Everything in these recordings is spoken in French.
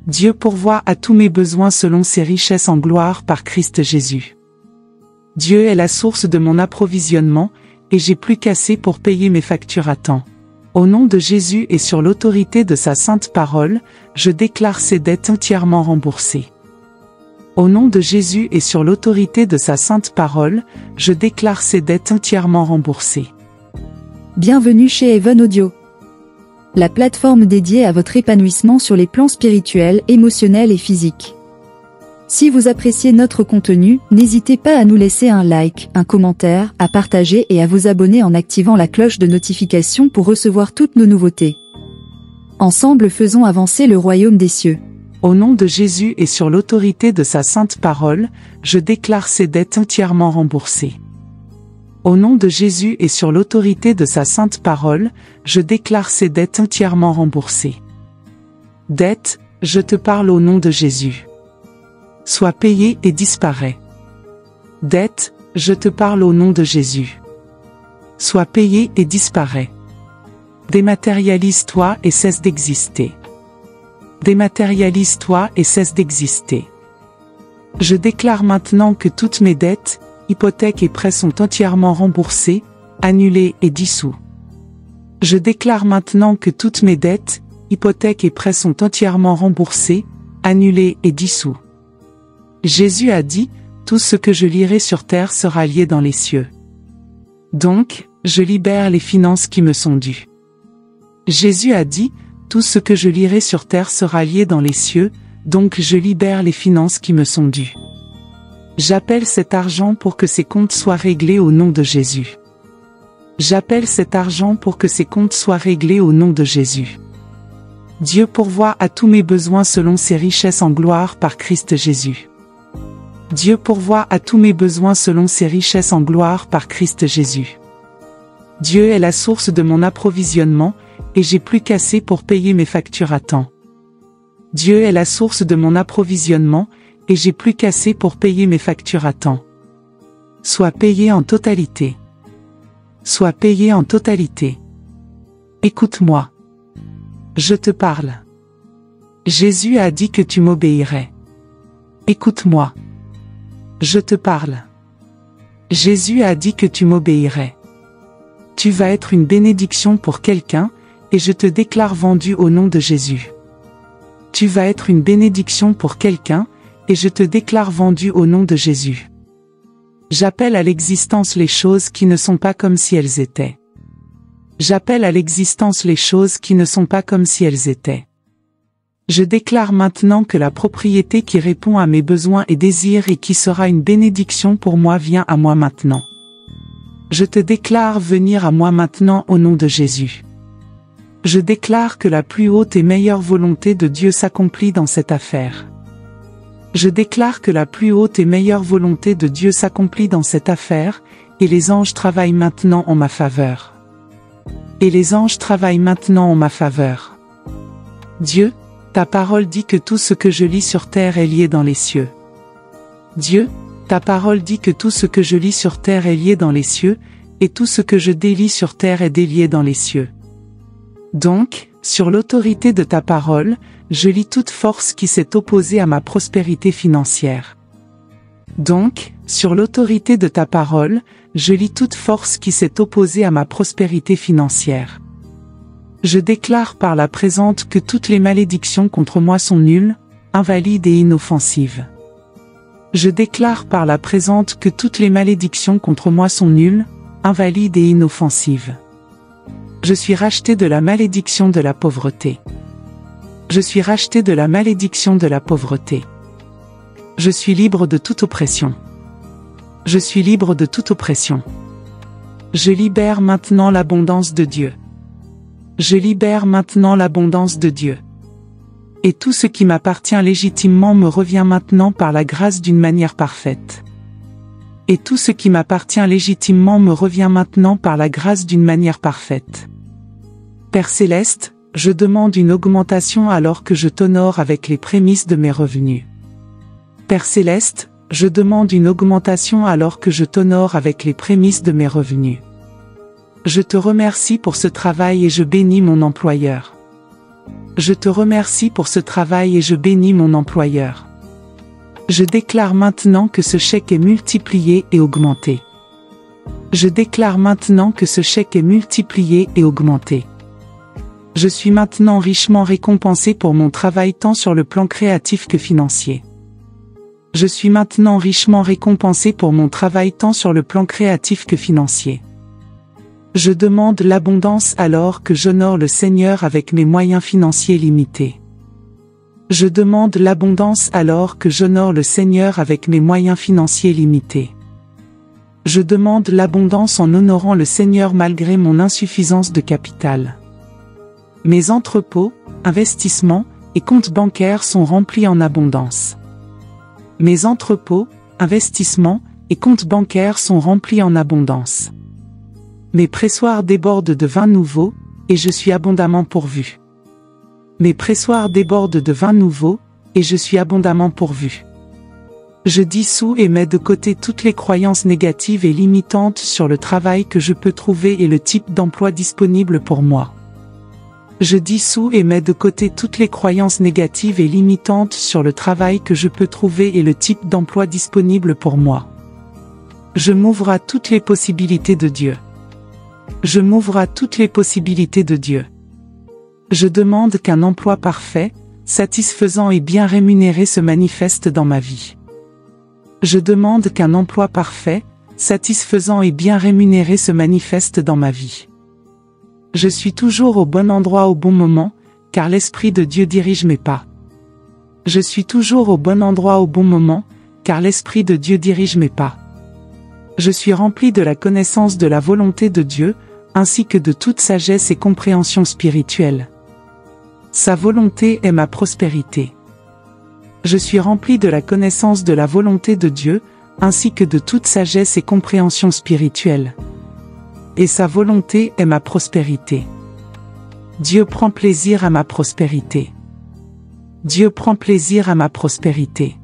Dieu pourvoit à tous mes besoins selon ses richesses en gloire par Christ Jésus. Dieu est la source de mon approvisionnement, et j'ai plus qu'assez pour payer mes factures à temps. Au nom de Jésus et sur l'autorité de sa sainte parole, je déclare ces dettes entièrement remboursées. Au nom de Jésus et sur l'autorité de sa sainte parole, je déclare ces dettes entièrement remboursées. Bienvenue chez Heaven Audio, la plateforme dédiée à votre épanouissement sur les plans spirituels, émotionnels et physiques. Si vous appréciez notre contenu, n'hésitez pas à nous laisser un like, un commentaire, à partager et à vous abonner en activant la cloche de notification pour recevoir toutes nos nouveautés. Ensemble, faisons avancer le royaume des cieux. Au nom de Jésus et sur l'autorité de sa sainte parole, je déclare ces dettes entièrement remboursées. Au nom de Jésus et sur l'autorité de sa sainte parole, je déclare ces dettes entièrement remboursées. Dettes, je te parle au nom de Jésus. Sois payé et disparaît. Dette, je te parle au nom de Jésus. Sois payé et disparaît. Dématérialise-toi et cesse d'exister. Dématérialise-toi et cesse d'exister. Je déclare maintenant que toutes mes dettes, hypothèques et prêts sont entièrement remboursés, annulés et dissous. Je déclare maintenant que toutes mes dettes, hypothèques et prêts sont entièrement remboursés, annulés et dissous. Jésus a dit, tout ce que je lierai sur terre sera lié dans les cieux. Donc, je libère les finances qui me sont dues. Jésus a dit, tout ce que je lierai sur terre sera lié dans les cieux, donc je libère les finances qui me sont dues. J'appelle cet argent pour que ces comptes soient réglés au nom de Jésus. J'appelle cet argent pour que ces comptes soient réglés au nom de Jésus. Dieu pourvoit à tous mes besoins selon ses richesses en gloire par Christ Jésus. Dieu pourvoit à tous mes besoins selon ses richesses en gloire par Christ Jésus. Dieu est la source de mon approvisionnement, et j'ai plus qu'assez pour payer mes factures à temps. Dieu est la source de mon approvisionnement, et j'ai plus qu'assez pour payer mes factures à temps. Sois payé en totalité. Sois payé en totalité. Écoute-moi. Je te parle. Jésus a dit que tu m'obéirais. Écoute-moi. Je te parle. Jésus a dit que tu m'obéirais. Tu vas être une bénédiction pour quelqu'un, et je te déclare vendu au nom de Jésus. Tu vas être une bénédiction pour quelqu'un, et je te déclare vendu au nom de Jésus. J'appelle à l'existence les choses qui ne sont pas comme si elles étaient. J'appelle à l'existence les choses qui ne sont pas comme si elles étaient. Je déclare maintenant que la propriété qui répond à mes besoins et désirs et qui sera une bénédiction pour moi vient à moi maintenant. Je te déclare venir à moi maintenant au nom de Jésus. Je déclare que la plus haute et meilleure volonté de Dieu s'accomplit dans cette affaire. Je déclare que la plus haute et meilleure volonté de Dieu s'accomplit dans cette affaire, et les anges travaillent maintenant en ma faveur. Et les anges travaillent maintenant en ma faveur. Dieu, ta parole dit que tout ce que je lis sur terre est lié dans les cieux. Dieu, ta parole dit que tout ce que je lis sur terre est lié dans les cieux, et tout ce que je délie sur terre est délié dans les cieux. Donc, sur l'autorité de ta parole, je lis toute force qui s'est opposée à ma prospérité financière. Donc, sur l'autorité de ta parole, je lis toute force qui s'est opposée à ma prospérité financière. Je déclare par la présente que toutes les malédictions contre moi sont nulles, invalides et inoffensives. Je déclare par la présente que toutes les malédictions contre moi sont nulles, invalides et inoffensives. Je suis racheté de la malédiction de la pauvreté. Je suis racheté de la malédiction de la pauvreté. Je suis libre de toute oppression. Je suis libre de toute oppression. Je libère maintenant l'abondance de Dieu. Je libère maintenant l'abondance de Dieu. Et tout ce qui m'appartient légitimement me revient maintenant par la grâce d'une manière parfaite. Et tout ce qui m'appartient légitimement me revient maintenant par la grâce d'une manière parfaite. Père céleste, je demande une augmentation alors que je t'honore avec les prémices de mes revenus. Père céleste, je demande une augmentation alors que je t'honore avec les prémices de mes revenus. Je te remercie pour ce travail et je bénis mon employeur. Je te remercie pour ce travail et je bénis mon employeur. Je déclare maintenant que ce chèque est multiplié et augmenté. Je déclare maintenant que ce chèque est multiplié et augmenté. Je suis maintenant richement récompensé pour mon travail tant sur le plan créatif que financier. Je suis maintenant richement récompensé pour mon travail tant sur le plan créatif que financier. Je demande l'abondance alors que j'honore le Seigneur avec mes moyens financiers limités. Je demande l'abondance alors que j'honore le Seigneur avec mes moyens financiers limités. Je demande l'abondance en honorant le Seigneur malgré mon insuffisance de capital. Mes entrepôts, investissements et comptes bancaires sont remplis en abondance. Mes entrepôts, investissements et comptes bancaires sont remplis en abondance. Mes pressoirs débordent de vin nouveau, et je suis abondamment pourvu. Mes pressoirs débordent de vin nouveau, et je suis abondamment pourvu. Je dissous et mets de côté toutes les croyances négatives et limitantes sur le travail que je peux trouver et le type d'emploi disponible pour moi. Je dissous et mets de côté toutes les croyances négatives et limitantes sur le travail que je peux trouver et le type d'emploi disponible pour moi. Je m'ouvre à toutes les possibilités de Dieu. Je m'ouvre à toutes les possibilités de Dieu. Je demande qu'un emploi parfait, satisfaisant et bien rémunéré se manifeste dans ma vie. Je demande qu'un emploi parfait, satisfaisant et bien rémunéré se manifeste dans ma vie. Je suis toujours au bon endroit au bon moment, car l'Esprit de Dieu dirige mes pas. Je suis toujours au bon endroit au bon moment, car l'Esprit de Dieu dirige mes pas. Je suis rempli de la connaissance de la volonté de Dieu, ainsi que de toute sagesse et compréhension spirituelle. Sa volonté est ma prospérité. Je suis rempli de la connaissance de la volonté de Dieu, ainsi que de toute sagesse et compréhension spirituelle. Et sa volonté est ma prospérité. Dieu prend plaisir à ma prospérité. Dieu prend plaisir à ma prospérité.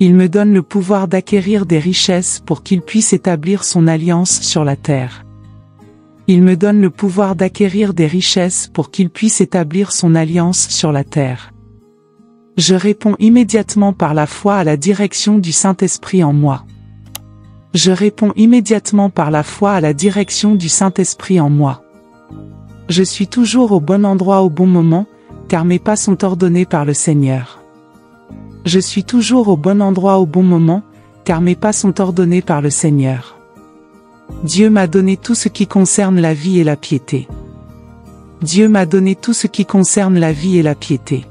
Il me donne le pouvoir d'acquérir des richesses pour qu'il puisse établir son alliance sur la terre. Il me donne le pouvoir d'acquérir des richesses pour qu'il puisse établir son alliance sur la terre. Je réponds immédiatement par la foi à la direction du Saint-Esprit en moi. Je réponds immédiatement par la foi à la direction du Saint-Esprit en moi. Je suis toujours au bon endroit au bon moment, car mes pas sont ordonnés par le Seigneur. Je suis toujours au bon endroit au bon moment, car mes pas sont ordonnés par le Seigneur. Dieu m'a donné tout ce qui concerne la vie et la piété. Dieu m'a donné tout ce qui concerne la vie et la piété.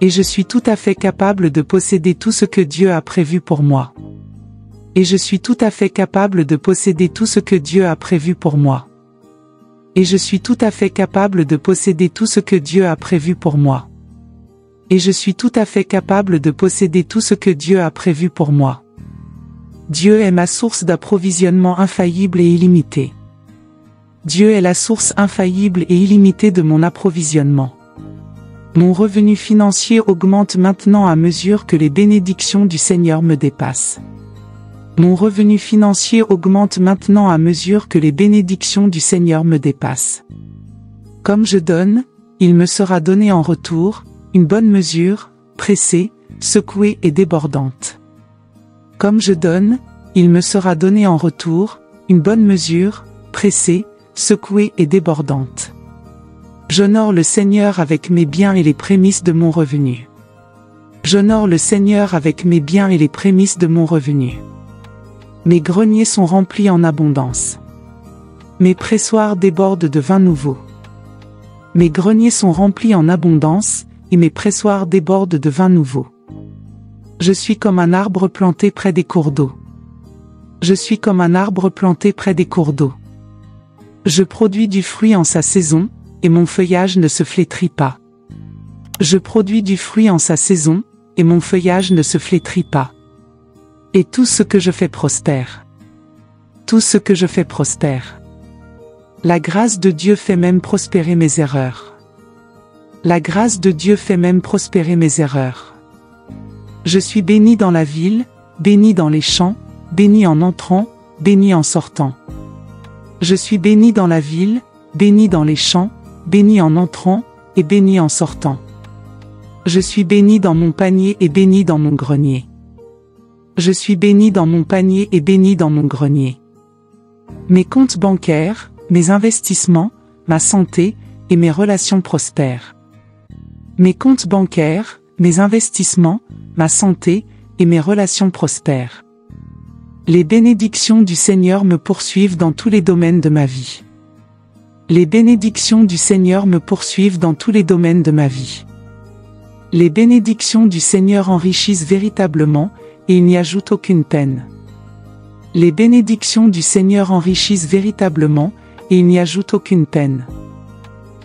Et je suis tout à fait capable de posséder tout ce que Dieu a prévu pour moi. Et je suis tout à fait capable de posséder tout ce que Dieu a prévu pour moi. Et je suis tout à fait capable de posséder tout ce que Dieu a prévu pour moi. Et je suis tout à fait capable de posséder tout ce que Dieu a prévu pour moi. Dieu est ma source d'approvisionnement infaillible et illimitée. Dieu est la source infaillible et illimitée de mon approvisionnement. Mon revenu financier augmente maintenant à mesure que les bénédictions du Seigneur me dépassent. Mon revenu financier augmente maintenant à mesure que les bénédictions du Seigneur me dépassent. Comme je donne, il me sera donné en retour, une bonne mesure, pressée, secouée et débordante. Comme je donne, il me sera donné en retour, une bonne mesure, pressée, secouée et débordante. J'honore le Seigneur avec mes biens et les prémices de mon revenu. J'honore le Seigneur avec mes biens et les prémices de mon revenu. Mes greniers sont remplis en abondance. Mes pressoirs débordent de vin nouveau. Mes greniers sont remplis en abondance, et mes pressoirs débordent de vin nouveau. Je suis comme un arbre planté près des cours d'eau. Je suis comme un arbre planté près des cours d'eau. Je produis du fruit en sa saison, et mon feuillage ne se flétrit pas. Je produis du fruit en sa saison, et mon feuillage ne se flétrit pas. Et tout ce que je fais prospère. Tout ce que je fais prospère. La grâce de Dieu fait même prospérer mes erreurs. La grâce de Dieu fait même prospérer mes erreurs. Je suis béni dans la ville, béni dans les champs, béni en entrant, béni en sortant. Je suis béni dans la ville, béni dans les champs, béni en entrant, et béni en sortant. Je suis béni dans mon panier et béni dans mon grenier. Je suis béni dans mon panier et béni dans mon grenier. Mes comptes bancaires, mes investissements, ma santé et mes relations prospèrent. Mes comptes bancaires, mes investissements, ma santé et mes relations prospèrent. Les bénédictions du Seigneur me poursuivent dans tous les domaines de ma vie. Les bénédictions du Seigneur me poursuivent dans tous les domaines de ma vie. Les bénédictions du Seigneur enrichissent véritablement, et il n'y ajoute aucune peine. Les bénédictions du Seigneur enrichissent véritablement, et il n'y ajoute aucune peine.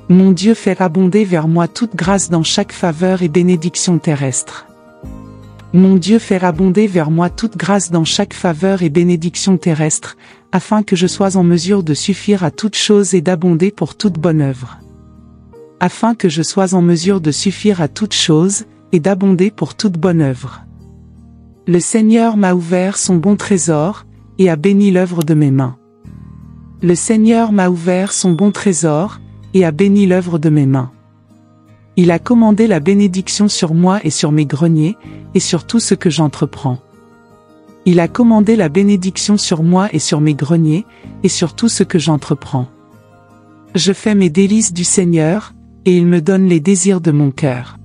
Mon Dieu fait abonder vers moi toute grâce dans chaque faveur et bénédiction terrestre. Mon Dieu fait abonder vers moi toute grâce dans chaque faveur et bénédiction terrestre, afin que je sois en mesure de suffire à toute chose et d'abonder pour toute bonne œuvre. Afin que je sois en mesure de suffire à toute chose, et d'abonder pour toute bonne œuvre. Le Seigneur m'a ouvert son bon trésor, et a béni l'œuvre de mes mains. Le Seigneur m'a ouvert son bon trésor, et a béni l'œuvre de mes mains. Il a commandé la bénédiction sur moi et sur mes greniers, et sur tout ce que j'entreprends. Il a commandé la bénédiction sur moi et sur mes greniers, et sur tout ce que j'entreprends. Je fais mes délices du Seigneur, et il me donne les désirs de mon cœur.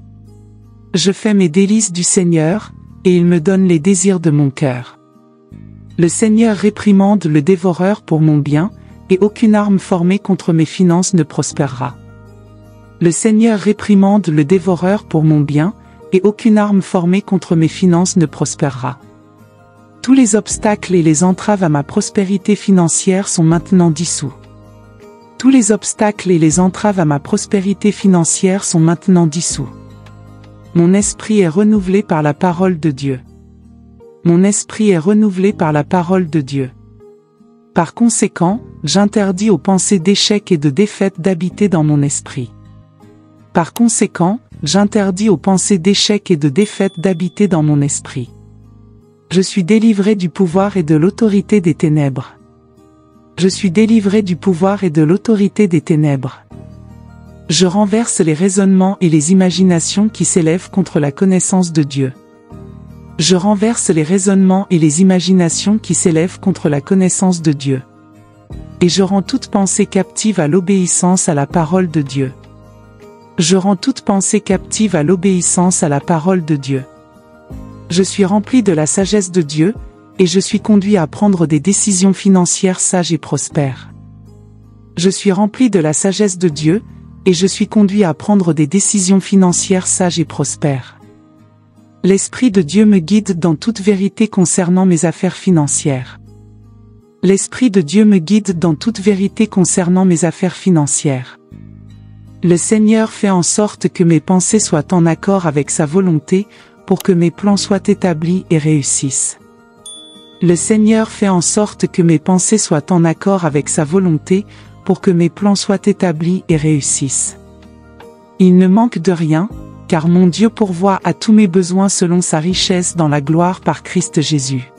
Je fais mes délices du Seigneur, et il me donne les désirs de mon cœur. Le Seigneur réprimande le dévoreur pour mon bien, et aucune arme formée contre mes finances ne prospérera. Le Seigneur réprimande le dévoreur pour mon bien, et aucune arme formée contre mes finances ne prospérera. Tous les obstacles et les entraves à ma prospérité financière sont maintenant dissous. Tous les obstacles et les entraves à ma prospérité financière sont maintenant dissous. Mon esprit est renouvelé par la parole de Dieu. Mon esprit est renouvelé par la parole de Dieu. Par conséquent, j'interdis aux pensées d'échec et de défaite d'habiter dans mon esprit. Par conséquent, j'interdis aux pensées d'échec et de défaite d'habiter dans mon esprit. Je suis délivré du pouvoir et de l'autorité des ténèbres. Je suis délivré du pouvoir et de l'autorité des ténèbres. Je renverse les raisonnements et les imaginations qui s'élèvent contre la connaissance de Dieu. Je renverse les raisonnements et les imaginations qui s'élèvent contre la connaissance de Dieu. Et je rends toute pensée captive à l'obéissance à la parole de Dieu. Je rends toute pensée captive à l'obéissance à la parole de Dieu. Je suis rempli de la sagesse de Dieu, et je suis conduit à prendre des décisions financières sages et prospères. Je suis rempli de la sagesse de Dieu, et je suis conduit à prendre des décisions financières sages et prospères. L'Esprit de Dieu me guide dans toute vérité concernant mes affaires financières. L'Esprit de Dieu me guide dans toute vérité concernant mes affaires financières. Le Seigneur fait en sorte que mes pensées soient en accord avec sa volonté, pour que mes plans soient établis et réussissent. Le Seigneur fait en sorte que mes pensées soient en accord avec sa volonté, pour que mes plans soient établis et réussissent. Il ne manque de rien, car mon Dieu pourvoit à tous mes besoins selon sa richesse dans la gloire par Christ Jésus.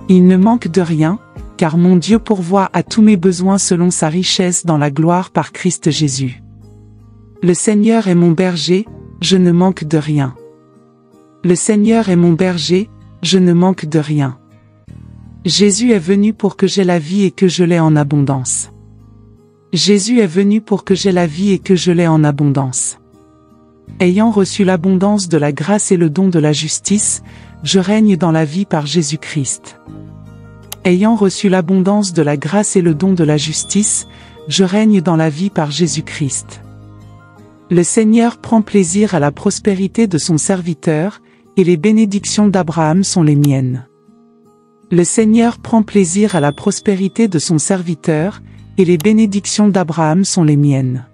Il ne manque de rien, car mon Dieu pourvoit à tous mes besoins selon sa richesse dans la gloire par Christ Jésus. Le Seigneur est mon berger, je ne manque de rien. Le Seigneur est mon berger, je ne manque de rien. Jésus est venu pour que j'aie la vie et que je l'aie en abondance. Jésus est venu pour que j'aie la vie et que je l'aie en abondance. Ayant reçu l'abondance de la grâce et le don de la justice, je règne dans la vie par Jésus-Christ. Ayant reçu l'abondance de la grâce et le don de la justice, je règne dans la vie par Jésus-Christ. Le Seigneur prend plaisir à la prospérité de son serviteur, et les bénédictions d'Abraham sont les miennes. Le Seigneur prend plaisir à la prospérité de son serviteur, et les bénédictions d'Abraham sont les miennes.